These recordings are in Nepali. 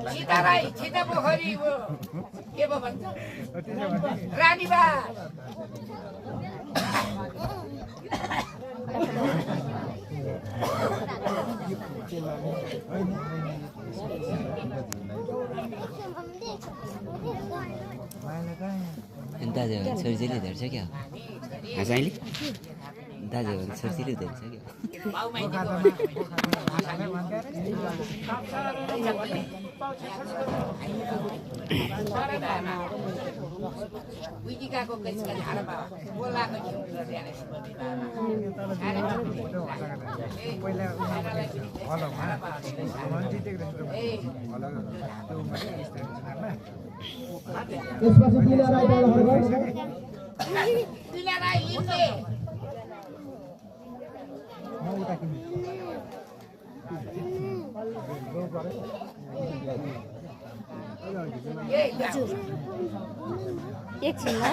सीताराई सीता पोखरी के पो भन्छ रानीबास दाजु छोरीचेली धर्छ क्या हाँसाइले दाजु छोरीचेली धर्छ क्या विजिकाको कसका झाडा बाबा बोलाको त्यसपछि दिला राईबाट हरगर्छ दिला राई लिपले एकछिनमा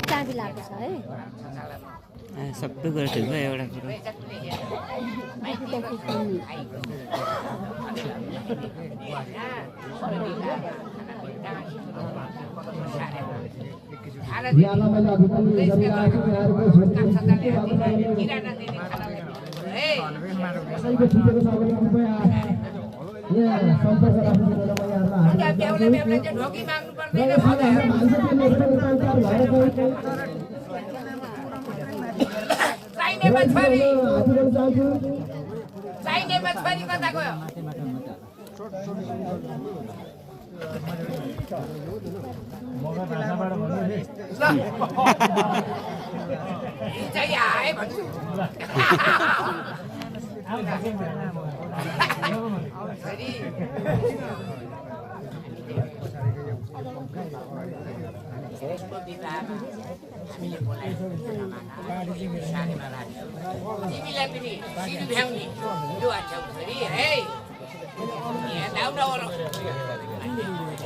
चाबी लागेको छ है सबै कुरा ठिक भयो एउटा कुरो बिहान मैले अधिकारी गरिरहेको छु यहाँहरुको छोरीको कसैको छुटेको छ भने कृपया यहाँ सम्पर्क राख्नु होला म यहाँहरुलाई ढोकी माग्नु पर्दैन चाहिने छोरी कता गयो चाहिँ आए भन्छु तिमीलाई पनि सिर भ्याउने यो अच्छा छोरी है यहाँ दाउ नगर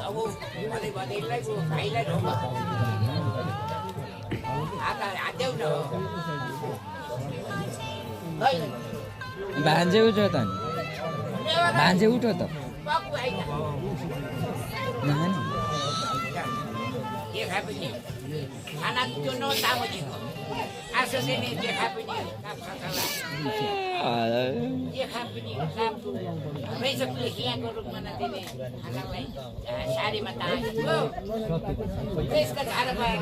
अब भाइलाई ढोक हात्याउ न भान्जे उठो त भान्जे उठो त के खाए पनि खाना त्यो नतामोजीको आशा चाहिँ के खाए पनि के खाए पनि पैसाले यहाँको रूपमा नदिने खानालाई साडीमा तानेको त्यसका झाडा पाएर